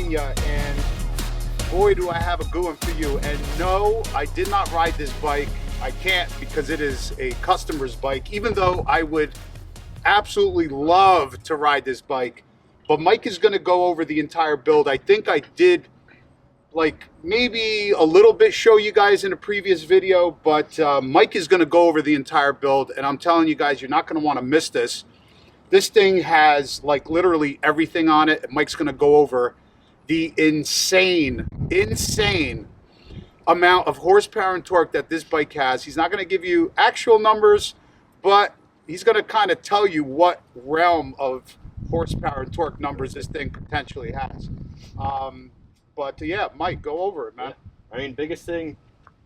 seen you, and boy, do I have a good one for you. And no, I did not ride this bike. I can't because it is a customer's bike, even though I would absolutely love to ride this bike. But Mike is going to go over the entire build. I think I did like maybe a little bit show you guys in a previous video, but Mike is going to go over the entire build, and I'm telling you guys, you're not going to want to miss this. This thing has like literally everything on it. Mike's going to go over the insane amount of horsepower and torque that this bike has. He's not going to give you actual numbers, but he's going to kind of tell you what realm of horsepower and torque numbers this thing potentially has. But yeah, Mike, go over it, man. Yeah. I mean, biggest thing.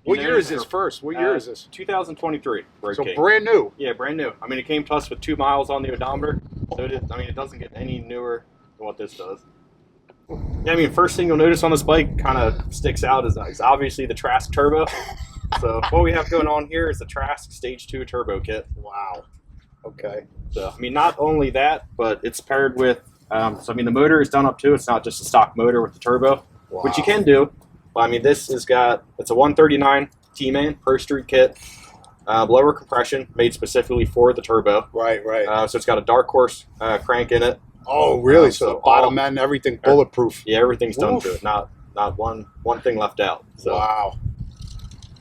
What year is this first? What year is this? 2023. So brand new. Yeah, brand new. I mean, it came to us with 2 miles on the odometer. So it is, I mean, it doesn't get any newer than what this does. Yeah, I mean, first thing you'll notice on this bike kind of sticks out is obviously the Trask turbo. So what we have going on here is the Trask Stage 2 turbo kit. Wow. Okay. So, I mean, not only that, but it's paired with, so I mean, the motor is done up too. It's not just a stock motor with the turbo, which you can do. But I mean, this has got, it's a 139 T-Main Pro Street kit, lower compression, made specifically for the turbo. Right, right. So it's got a Dark Horse crank in it. Oh, really? So the bottom end, everything bulletproof. Yeah, everything's done to it. Not one thing left out. So, wow.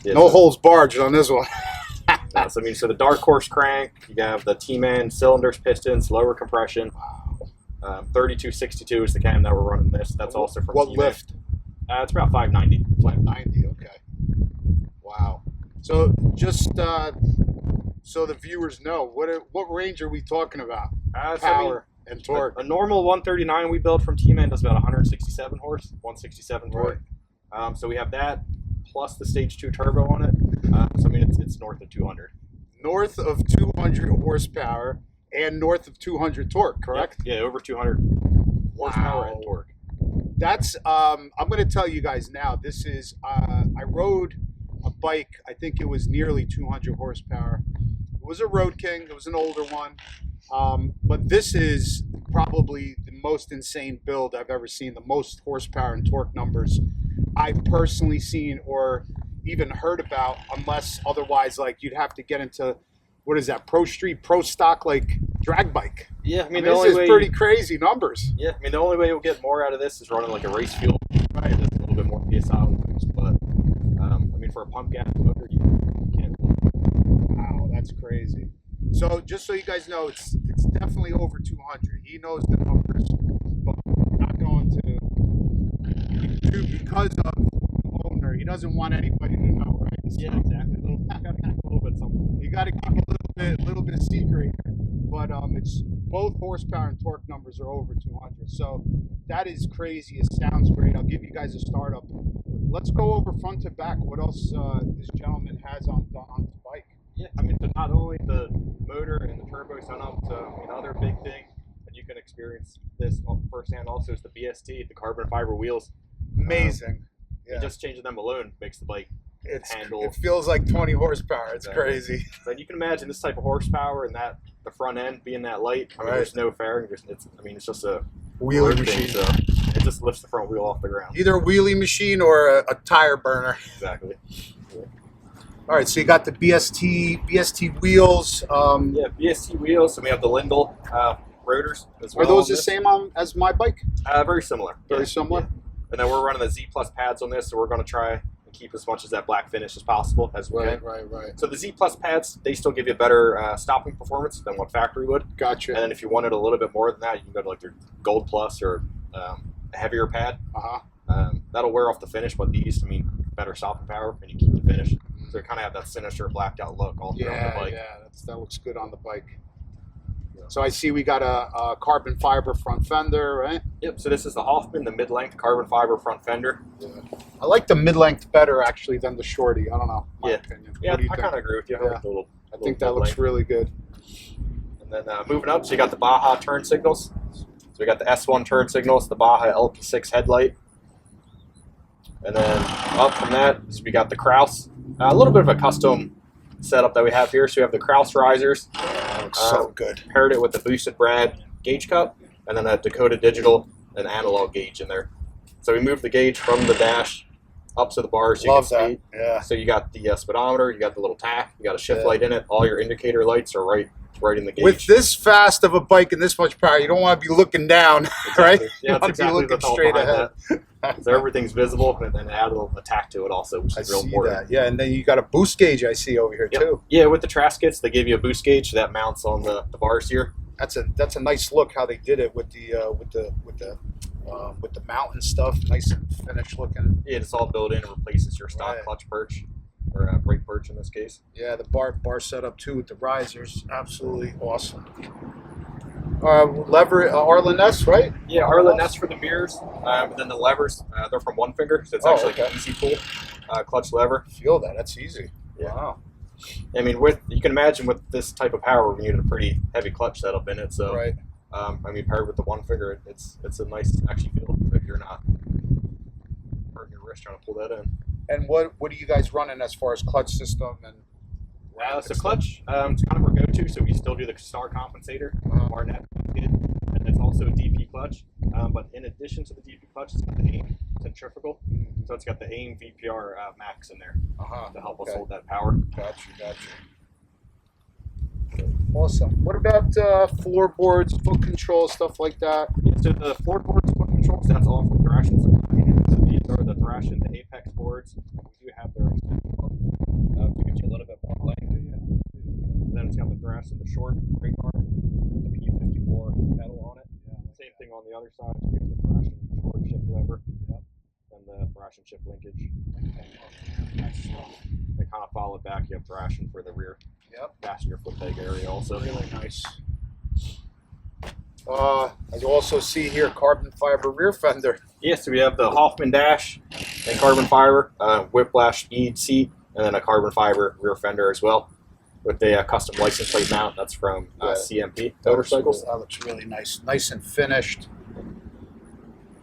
Yeah, no holes barged on this one. So I mean, so the Dark Horse crank, you have the T-Man cylinders, pistons, lower compression. 3262 is the cam that we're running this. That's also from what T-Man. lift? It's about 590. 590. Okay. Wow. So just so the viewers know, what range are we talking about? Power and torque. A normal 139 we built from T-Man does about 167 horse, 167 torque. Right. So we have that plus the Stage 2 turbo on it. So I mean, it's north of 200. North of 200 horsepower and north of 200 torque, correct? Yeah, over 200 horsepower and torque. That's I'm going to tell you guys now. This is I rode a bike. I think it was nearly 200 horsepower. It was a Road King. It was an older one. But this is probably the most insane build I've ever seen. The most horsepower and torque numbers I've personally seen or even heard about, unless otherwise, like you'd have to get into, what is that, Pro Street, Pro Stock, like drag bike. Yeah, I mean, this is pretty crazy numbers. Yeah, I mean, the only way you'll get more out of this is running like a race fuel. Right, just a little bit more PSI on things, but I mean, for a pump gas motor, you can't. Wow, that's crazy. So just so you guys know, it's definitely over 200. He knows the numbers, but we're not going to because of the owner. He doesn't want anybody to know, right? Yeah, exactly. A little bit something. You got to keep a little bit of secret here. But it's both horsepower and torque numbers are over 200. So that is crazy. It sounds great. I'll give you guys a startup. Let's go over front to back. What else this gentleman has on his bike? Yeah, I mean, so not only the motor and the turbo done up, so I mean, another big thing that you can experience this firsthand also is the BST, the carbon fiber wheels. Amazing. Yeah. Just changing them alone makes the bike handle. It feels like 20 horsepower. It's crazy. But you can imagine this type of horsepower and that the front end being that light. I mean, there's no fairing. It's just a wheelie machine. So it just lifts the front wheel off the ground. Either a wheelie machine or a tire burner. Exactly. Yeah. All right, so you got the BST wheels. Yeah, BST wheels. So we have the Lindell rotors as well. Are those the same as my bike? Very similar. Very similar. Yeah. And then we're running the Z Plus pads on this, so we're going to try and keep as much of that black finish as possible as we can. Right. So the Z Plus pads, they still give you a better stopping performance than what factory would. Gotcha. And then if you wanted a little bit more than that, you can go to like their Gold Plus or a heavier pad. That'll wear off the finish, but these, I mean, better stopping power, and you keep the finish. So you kind of have that sinister blacked out look all throughout the bike. Yeah, that looks good on the bike. So I see we got a carbon fiber front fender, right? Yep, so this is the Hoffman, the mid-length carbon fiber front fender. Yeah. I like the mid-length better, actually, than the shorty. I don't know, my opinion. Yeah, I kind of agree with you. Yeah. I think that looks really good. And then moving up, so you got the Baja turn signals. So we got the S1 turn signals, the Baja LP6 headlight. And then up from that, so we got the Krause. A little bit of a custom setup that we have here. So we have the Krause risers. So good. Paired it with the boosted Brad gauge cup, and then that Dakota Digital and analog gauge in there. So we moved the gauge from the dash up to the bars. So you Love can that. speed. Yeah. So you got the speedometer, you got the little tack, you got a shift Yeah. light in it. All your indicator lights are right in the gauge. With this fast of a bike and this much power, you don't want to be looking down, right? Yeah, You it's want to be exactly looking the thought straight behind ahead. that. So everything's visible, and then add a little attack to it also, which I is real see important. that. Yeah, and then you got a boost gauge I see over here Yep. too. Yeah, with the Trask kits, they give you a boost gauge that mounts on the bars here. That's a nice look how they did it with the mountain stuff. Nice and finished looking. Yeah, it's all built in and replaces your stock Right. clutch perch, or brake perch in this case. Yeah, the bar setup too with the risers, absolutely awesome. Lever Arlen S, right? Yeah, Arlen S for the mirrors, and then the levers, they're from one finger, so it's actually like an easy pull clutch lever. Feel that? That's easy. Yeah. Wow. I mean, you can imagine with this type of power, we needed a pretty heavy clutch setup in it. So, Right. I mean, paired with the one finger, it's a nice actually feel if you're not hurting your wrist trying to pull that in. And what are you guys running as far as clutch system and? So clutch, it's kind of our go-to. So we still do the star compensator, Barnett kit, and it's also a DP clutch. But in addition to the DP clutch, it's got the AIM centrifugal. So it's got the AIM VPR Max in there to help us hold that power. Gotcha. Awesome. What about floorboards, foot control, stuff like that? So the floorboards, foot controls, that's all from Thrashin Supply. So these are the Thrashin, the Apex boards. We do have their extension one to give you a little bit more length. And then it's got the Thrashin, the short brake arm with the P54 pedal on it. Same thing on the other side. So we have the Thrashin short shift lever and the Thrashin shift linkage. They kind of follow back. You have Thrashin for the rear passenger foot peg area also. Really nice. I also see here carbon fiber rear fender. Yeah, so we have the Hoffman dash and carbon fiber, whiplash speed seat, and then a carbon fiber rear fender as well with the custom license plate mount. That's from CMP Motorcycles. That looks really nice. Nice and finished.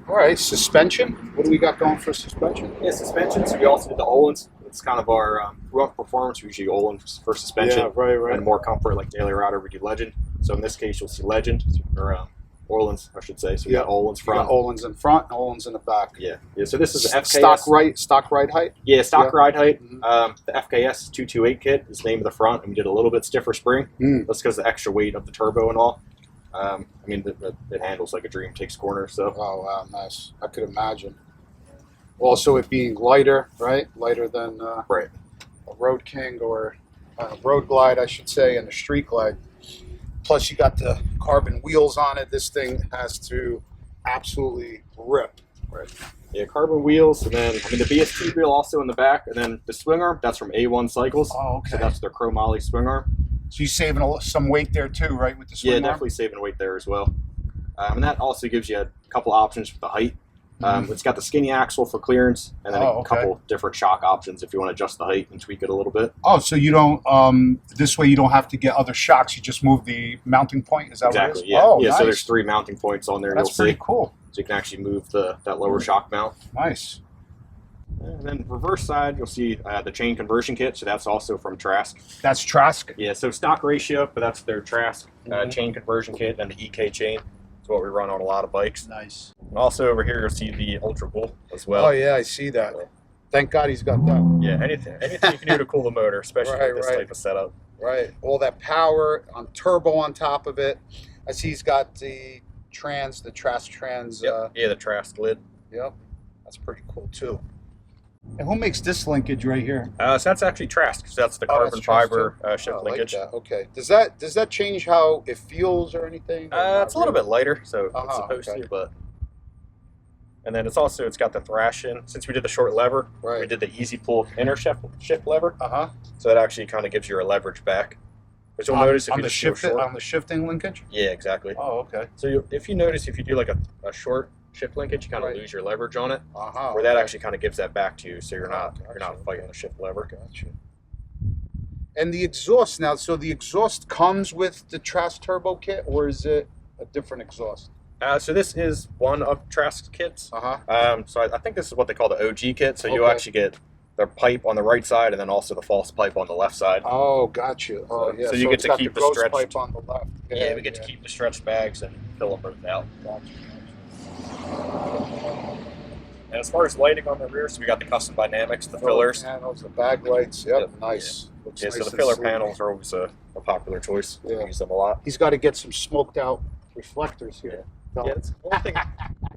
All right, suspension. What do we got going for suspension? Yeah, suspension. So we also did the Öhlins. It's kind of our rough performance. We usually Öhlins for suspension. Yeah, right. And more comfort, like Daily Rider, we do Legend. So in this case, you'll see Legend, or Öhlins, I should say. So we got Öhlins front. Öhlins in front, and Öhlins in the back. Yeah. So this is the FKS. Stock ride height? Yeah, stock ride height. Mm-hmm. The FKS 228 kit is the name of the front, and we did a little bit stiffer spring. That's because of the extra weight of the turbo and all. I mean, it handles like a dream, takes corners. So. Oh, wow, nice. I could imagine. Also, it being lighter, right? Lighter than a Road King or Road Glide, I should say, and a Street Glide. Plus, you got the carbon wheels on it. This thing has to absolutely rip. Right. Yeah, carbon wheels, and then the BST wheel also in the back, and then the swing arm. That's from A1 Cycles. Oh, okay. So that's their Chrome Ollie swing arm. So you're saving some weight there too, right? With the swing arm? Definitely saving weight there as well. And that also gives you a couple options for the height. It's got the skinny axle for clearance, and then a couple different shock options if you want to adjust the height and tweak it a little bit. Oh, so you don't, this way you don't have to get other shocks. You just move the mounting point. Is that what it is? Yeah. Oh, yeah. nice. So there's 3 mounting points on there. That's pretty cool. So you can actually move that lower shock mount. Nice. And then reverse side, you'll see the chain conversion kit. So that's also from Trask. That's Trask? Yeah. So stock ratio, but that's their Trask chain conversion kit and the EK chain. It's what we run on a lot of bikes. Nice. And also over here, you'll see the Ultra Bull as well. Oh, yeah, I see that. Thank God he's got that. Yeah, anything you can do to cool the motor, especially with this type of setup. Right. All that power, on turbo on top of it. I see he's got the Trask trans. Yeah, the Trask lid. Yep. That's pretty cool, too. And who makes this linkage right here? So that's actually Trask. So that's the carbon fiber shift linkage. Like that. Okay. Does that change how it feels or anything? It's a little bit lighter, so it's supposed to, but. And then it's got the Thrashin. Since we did the short lever, we did the easy pull inner shift lever. So that actually kind of gives you a leverage back. But you'll notice if you just go short. On the shifting linkage? Yeah, exactly. Oh, okay. So if you notice, if you do like a short shift linkage, you kind of lose your leverage on it. Where that actually kind of gives that back to you, so you're not fighting the shift lever. Gotcha. And the exhaust now. So the exhaust comes with the Trask turbo kit, or is it a different exhaust? So this is one of Trask's kits. So I think this is what they call the OG kit. So you actually get the pipe on the right side and then also the false pipe on the left side. Oh, gotcha. Oh, yeah. So you get to keep the stretched pipe on the left. Yeah, we get to keep the stretched bags and fill them both out. Gotcha. And as far as lighting on the rear, so we got the custom dynamics, the fillers. Panels, the bag lights. Yep, Yep. nice. Yeah, Looks so nice the and filler sleek. panels are always a popular choice. Yeah. We use them a lot. He's got to get some smoked out reflectors here. Yeah, it's one thing.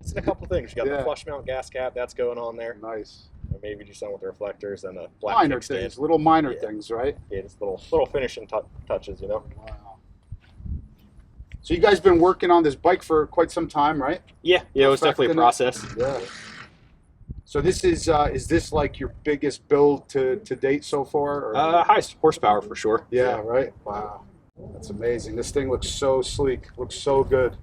It's in a couple things. You got Yeah. the flush mount gas cap that's going on there. Nice. And maybe do something with the reflectors and a black Minor kickstand. things, little minor Yeah. things, right? Yeah, just little finishing touches, you know. Wow. So you guys been working on this bike for quite some time, right? Yeah, it was definitely a Perfecting it. process. Yeah. So this is this like your biggest build to date so far? Or? Highest horsepower for sure. Yeah, right? Wow. That's amazing. This thing looks so sleek, looks so good.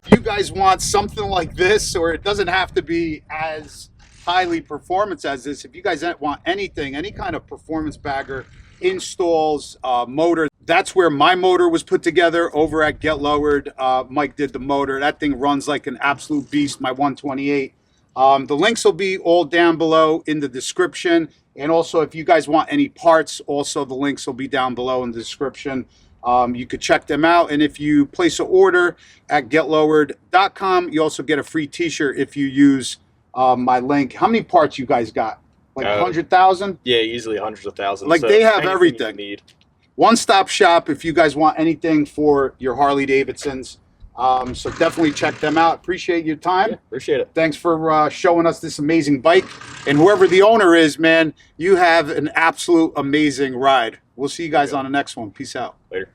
If you guys want something like this, or it doesn't have to be as highly performance as this, if you guys want anything, any kind of performance bagger, installs, motor, that's where my motor was put together over at Get Lowered. Mike did the motor. That thing runs like an absolute beast, my 128. The links will be all down below in the description. And also, if you guys want any parts, also the links will be down below in the description. You could check them out. And if you place an order at getlowered.com, you also get a free t-shirt if you use my link. How many parts you guys got? Like 100,000? Yeah, easily hundreds of thousands. Like, So they have anything everything. you need. One-stop shop if you guys want anything for your Harley Davidsons. So definitely check them out. Appreciate your time. Yeah, appreciate it. Thanks for showing us this amazing bike. And whoever the owner is, man, you have an absolute amazing ride. We'll see you guys on the next one. Peace out. Later.